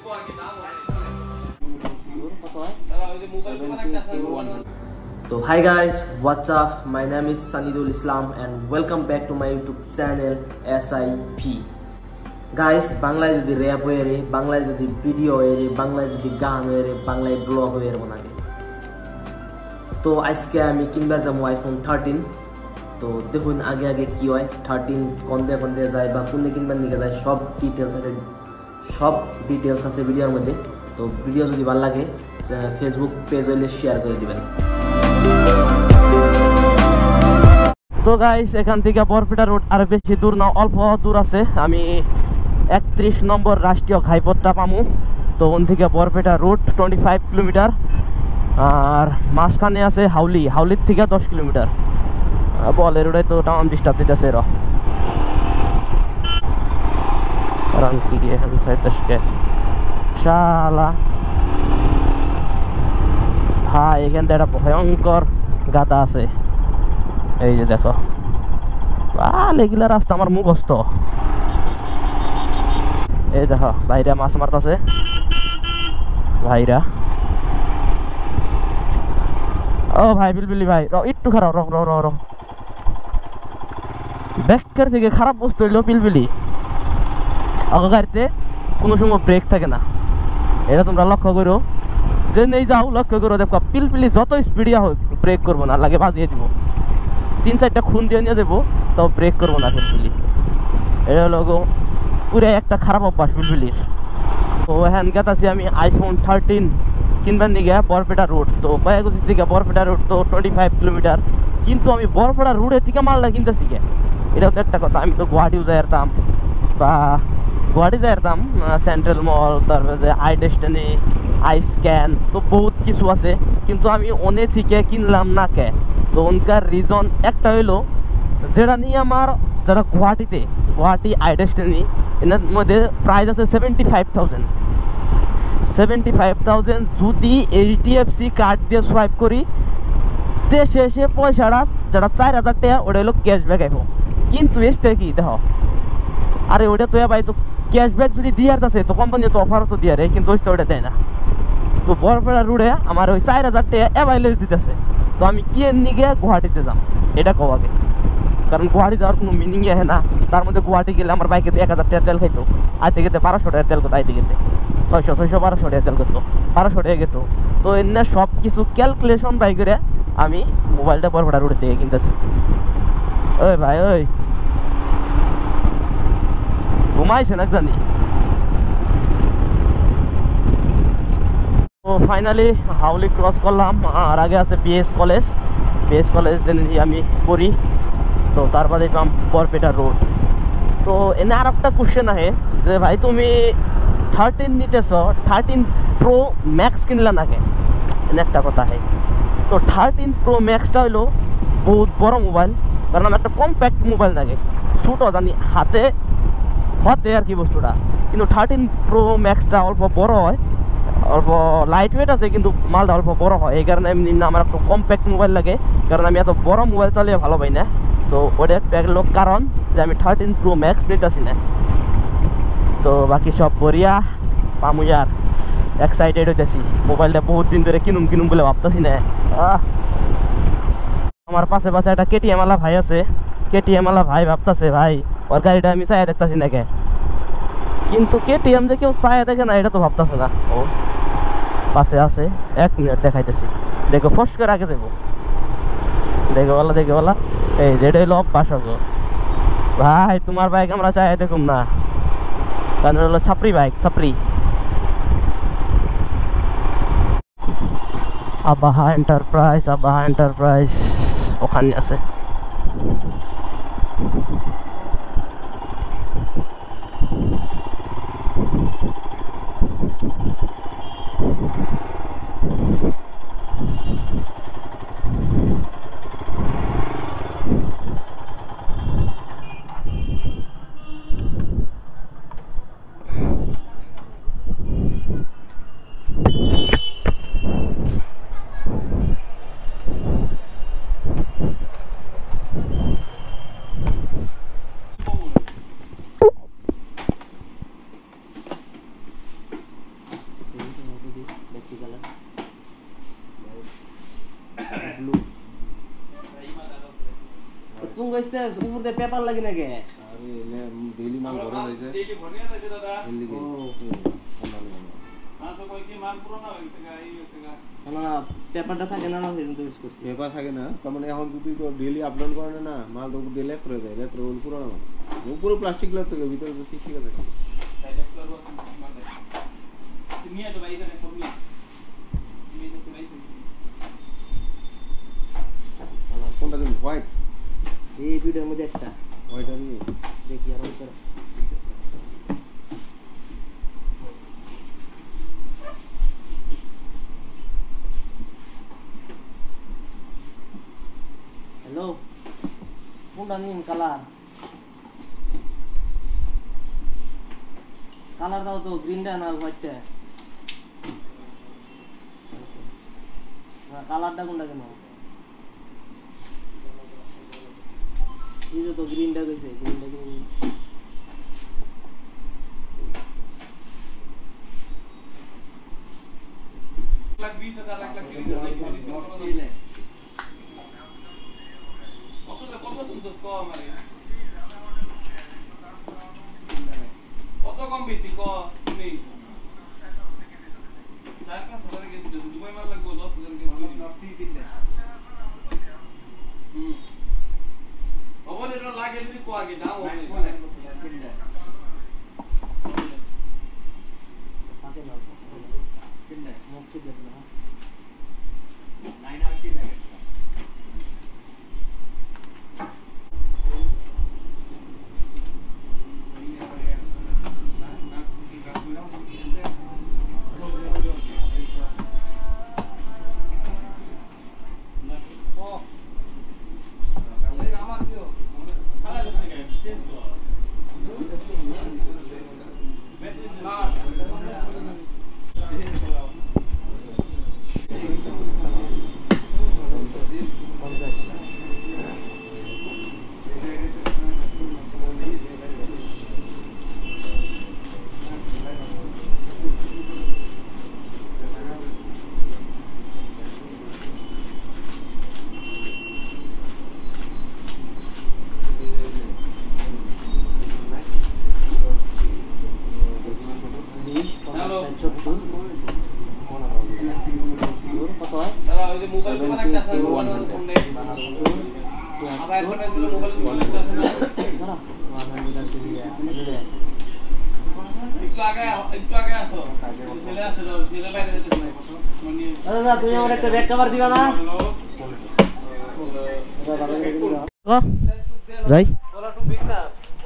So hi guys, what's up? My name is Sanidul Islam and welcome back to my YouTube channel SIP. Guys, Bangla is the rap way, Bangla is the video way, Bangla is the gang way, Bangla is blog way bonage. तो आज के आमी किनबा जामु iPhone 13 तो देखुन आगे आगे की होय 13 कोंदे जाय बा कोने किनबा निके जाय सब डिटेल्स আছে ভিডিওর মধ্যে তো ভিডিও যদি ভালো লাগে ফেসবুক পেজ হইলে শেয়ার করে দিবেন। তো গাইস এখান থেকে বরপেটা রোড আর বেশি দূর না, অল্প দূর আছে। আমি 31 নম্বর রাষ্ট্রীয় ঘাইপথটা পামু। তো ওন থেকে বরপেটা রোড 25 কিলোমিটার আর মাঝখানে আছে হাউলির থেকে 10 কিলোমিটার। বলের রোডে তো টাউন ডিস্টার্ব দিতেছে র रंग की है साइड शाला भाई एखान एक भयंकर गाता आछे এই যে দেখো এগুলা রাস্তা আমার মুখস্থ। এই দেখো ভাইরা মাছ মারতাছে ভাইরা। ও ভাই বিলবিলি ভাই একটু খারাপ র ব্যাকের থেকে খারাপ বস্তু হইলো বিলবিলি আগে গাড়িতে কোনো সময় ব্রেক থাকে না, এটা তোমরা লক্ষ্য করো। যে নেই যাও লক্ষ্য করো, দেখো পিলপিলি যত স্পিডিয়া হোক ব্রেক করবো না, লাগে বাজিয়ে দিব 3-4টা খুন দিয়ে নিয়ে দেবো তাও ব্রেক করবো না পিলপিলি। এটা হলো পুরো একটা খারাপ অভ্যাস পিলপিলির। তো হ্যাঁ গেতাছি আমি iPhone 13 কিনবার দিকে বরপেটা রোড। তো কয়েকগুছি থেকে বরপেটা রোড তো 25 কিলোমিটার, কিন্তু আমি বরপেটা রোডের থেকে মালটা কিনতেছি কে, এটাও তো একটা কথা। আমি তো গুয়াহাটিও যাইতাম বা গুয়াহাটি যাইতাম সেন্ট্রাল মল, তারপরে আই ডেস্টিনি, আই স্ক্যান, তো বহুত কিছু আছে, কিন্তু আমি ওনে থেকে কিনলাম না কে। তো ওনকার রিজন একটা হইলো যেটা নিয়ে আমার যারা গুয়াহাটি আই ডেস্টিনি এনার মধ্যে প্রাইস আছে 75,000 যদি HDFC কার্ড দিয়ে সোয়াইপ করি দেশে এসে পয়সাটা যেটা 4,000 টাকা ওটা হলো ক্যাশব্যাক আইব। কিন্তু এসতে কি দেখো আরে ওটা তো ভাই তো ক্যাশব্যাক যদি দিয়ে আসতেছে তো কোম্পানি তো অফারও তো দিয়ে রে, কিন্তু ওইটা ওটা দেয় না। তো বরপেটা রোডে আমার ওই 4,000 টাকা অ্যাভাইলেজ দিতেছে। তো আমি কি নিয়ে গুয়াহাটিতে যাম এটা কও আগে, কারণ গুয়াহাটি যাওয়ার কোনো মিনিংই হয় না। তার মধ্যে গুয়াহাটি গেলে আমার বাইকে 1,000 টাকা তেল খাইতো, আইতে গেতে 1,200 টাকার তেল করতো, আইতে গেতে 600-1200 টাকা তেল করতো, 1,200 টাকা গেতো। তো এনে সব কিছু ক্যালকুলেশন বাই করে আমি মোবাইলটা বরপেটা রোডে থেকে কিনতেছি। ওই ভাই ওই ঘুমাইছে না জানি। তো ফাইনালি হাউলি ক্রস করলাম, আর আগে আছে BS কলেজ যেন আমি পড়ি। তো তারপরে পাম বরপেটা রোড। তো এনে আর একটা কোশ্চেন আহে যে ভাই তুমি 13 নিতেছ, 13 প্রো ম্যাক্স কিনলা নাকি, এনে একটা কথা আহে। তো 13 প্রো ম্যাক্সটা হইলো বহুত বড় মোবাইল, কারণ আমার একটা কম্প্যাক্ট মোবাইল থাকে, ছোটো জানি হাতে হতে আর কি বস্তুটা। কিন্তু 13 প্রো ম্যাক্সটা অল্প বড় হয়, অল্প লাইট ওয়েট আছে, কিন্তু মালটা অল্প বড় হয়। এই কারণে এমনি আমার একটা কম্প্যাক্ট মোবাইল লাগে, কারণ আমি এত বড় মোবাইল চালিয়ে ভালো পাই না। তো ওটা একটা লোক কারণ যে আমি 13 প্রো ম্যাক্স নিতেছি না। তো বাকি সব বরিয়া পামুয়ার এক্সাইটেড হইতেছি, মোবাইলটা বহুত দিন ধরে কিনুম বলে ভাবতেছি না। আমার পাশে একটা KTM ওয়ালা ভাই আছে, KTM ওয়ালা ভাই ভাবতেছে ভাই ওর গাড়িটা আমি চাই দেখতেছি না কে, কিন্তু KTM যে কেউ চায় দেখে না এটা তো ভাবতেছে না। ও পাশে আছে, 1 মিনিট দেখাইতেছি, দেখো ফস করে আগে যাবো। দেখো বলা এই যেটা হলো অভ্যাস ভাই, তোমার বাইক আমরা চাই দেখুম না, কারণ হলো ছাপরি বাইক, ছাপরি। আবাহা এন্টারপ্রাইজ ওখানে আছে। বসতে উপর দিয়ে পেপার লাগি না কে আরে এনে ডেইলি মাল ভরা হইছে ডেইলি ভরিয়া যাইছে দাদা এলিগে তো কই কি মাল পুরনো হইছে গা এই হইছে গা না পেপারটা থাকে না কিন্তু ইউজ করছি পেপার থাকে না তার মানে এখন যদি তো ডেইলি আপলোড করে না মাল তো দিলে করে দেয় লেত্র ওল পুরো না উপরে প্লাস্টিক লেত্র ভিতরে তো ঠিক আছে সাইড এক্সপ্লোর করতে মানে তুমি তো ভাই এখানে সব নিয়ে তুমি তো পুরাই কোনটা দিন হোয়াইট এই ভিডিওর মধ্যে একটা হোয়াইট আর দেখি আর ওইটা হ্যালো কোনটা নিন কালার কালার দাও তো গ্রিনটা না হোয়াইটটা কালারটা কোনটা কেন ये तो ग्रीन डा कैसे ग्रीन डा लाख 20,000 लाख के लिए কত সুন্দর কো মানে কত কম বেশি কো তুমি টাকা সবার কে দুবাই মাল লাগবে 10,000 কে নরসি দিলে ওভার এটা লাগে যদি কো আগে দাও ওভার কিনলে আগে না কিনলে মুক্তি দেব না লাইন আউট লাগে তুমি আমার একটা ব্যাগ কভার দিবা না যাই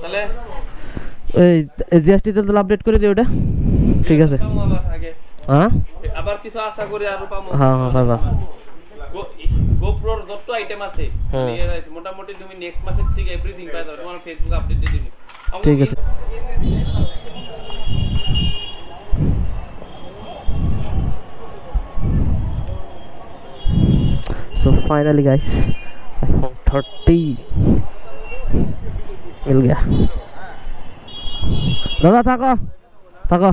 তাহলে এই জিএসটি তে তো আপডেট করে দিও ওটা ঠিক আছে হ্যাঁ আবার কিছু আশা করি আর পাবো হ্যাঁ হ্যাঁ বাবা গোপ্রোর যত আইটেম আছে মোটামুটি তুমি নেক্সট মাসের থেকে এভরিথিং পাই দাও তোমার ফেসবুক আপডেট দিয়ে দিন ঠিক আছে So finally guys, iPhone 30 मिल गया। दादा थाको